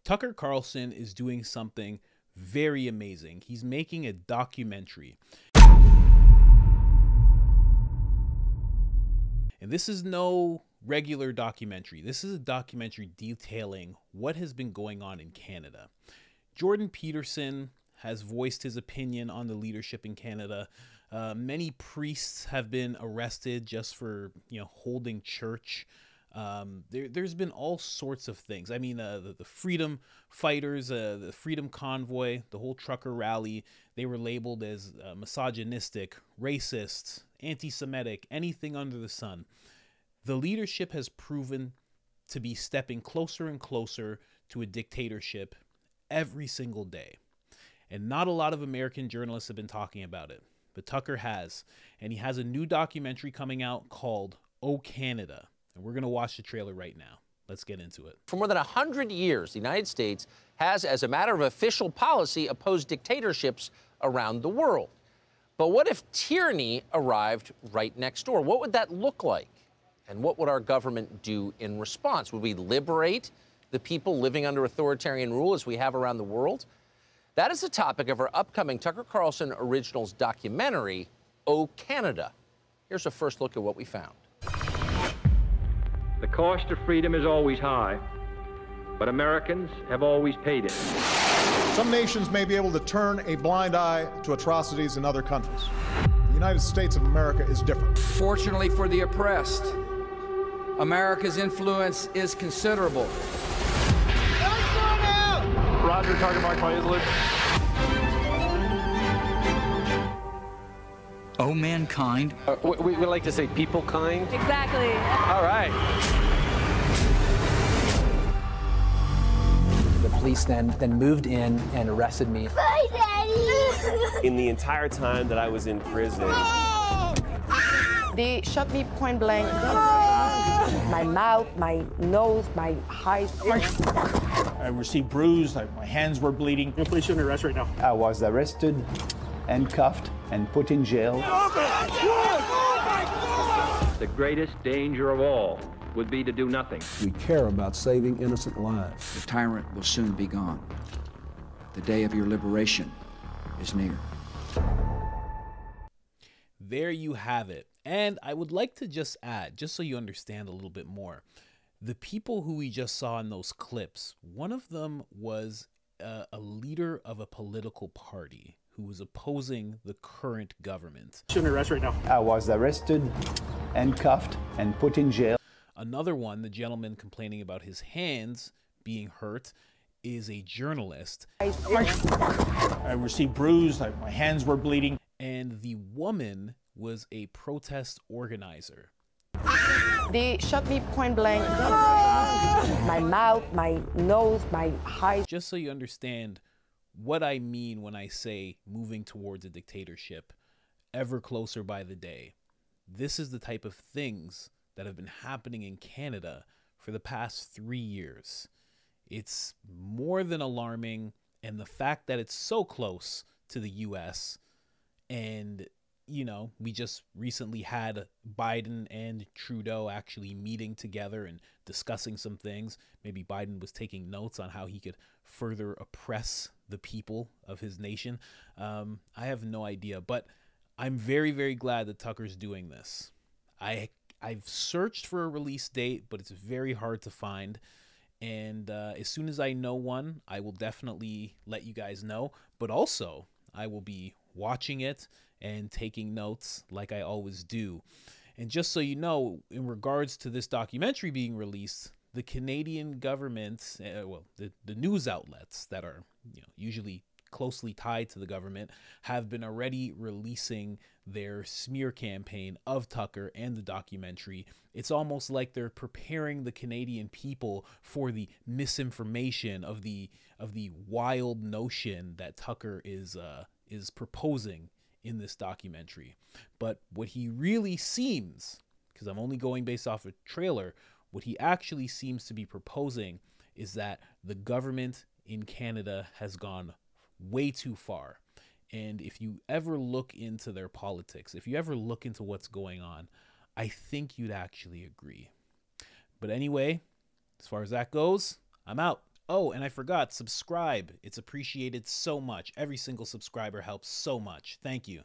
Tucker Carlson is doing something very amazing. He's making a documentary. And this is no regular documentary. This is a documentary detailing what has been going on in Canada. Jordan Peterson has voiced his opinion on the leadership in Canada. Many priests have been arrested just for, holding church. There's been all sorts of things. I mean, the freedom fighters, the freedom convoy, the whole trucker rally, they were labeled as misogynistic, racist, anti-Semitic, anything under the sun. The leadership has proven to be stepping closer and closer to a dictatorship every single day. And not a lot of American journalists have been talking about it, but Tucker has. And he has a new documentary coming out called Oh Canada. And we're going to watch the trailer right now. Let's get into it. For more than 100 years, the United States has, as a matter of official policy, opposed dictatorships around the world. But what if tyranny arrived right next door? What would that look like? And what would our government do in response? Would we liberate the people living under authoritarian rule as we have around the world? That is the topic of our upcoming Tucker Carlson Originals documentary, Oh Canada. Here's a first look at what we found. The cost of freedom is always high, but Americans have always paid it. Some nations may be able to turn a blind eye to atrocities in other countries. The United States of America is different. Fortunately for the oppressed, America's influence is considerable. Roger, target mark by Islet. Oh, mankind. We like to say people kind. Exactly. All right. The police then moved in and arrested me. Bye, Daddy. In the entire time that I was in prison. They shot me point blank. My mouth, my nose, my eyes. I received bruises, my hands were bleeding. I'm going to place you under arrest right now. I was arrested, handcuffed, and put in jail. The greatest danger of all would be to do nothing. We care about saving innocent lives. The tyrant will soon be gone. The day of your liberation is near. There you have it. And I would like to just add, just so you understand a little bit more, the people who we just saw in those clips, one of them was a leader of a political party who was opposing the current government. You're under arrest right now. I was arrested, handcuffed, and put in jail. Another one, the gentleman complaining about his hands being hurt, is a journalist. I received bruises, my hands were bleeding. And the woman was a protest organizer. They shot me point blank. My mouth, my nose, my eyes. Just so you understand what I mean when I say moving towards a dictatorship, ever closer by the day. This is the type of things that have been happening in Canada for the past 3 years. It's more than alarming, and the fact that it's so close to the US, and we just recently had Biden and Trudeau actually meeting together and discussing some things. Maybe Biden was taking notes on how he could further oppress the people of his nation. I have no idea, but I'm very, very glad that Tucker's doing this. I've searched for a release date, but it's very hard to find. And as soon as I know one, I will definitely let you guys know. But also, I will be watching it and taking notes like I always do. And just so you know, in regards to this documentary being released, the Canadian government, the news outlets that are usually closely tied to the government, have been already releasing their smear campaign of Tucker and the documentary. It's almost like they're preparing the Canadian people for the misinformation of the wild notion that Tucker is proposing in this documentary. But what he really seems, because I'm only going based off a trailer, what he actually seems to be proposing is that the government in Canada has gone way too far. And if you ever look into their politics, if you ever look into what's going on, I think you'd actually agree. But anyway, as far as that goes, I'm out. Oh, and I forgot, subscribe. It's appreciated so much. Every single subscriber helps so much. Thank you.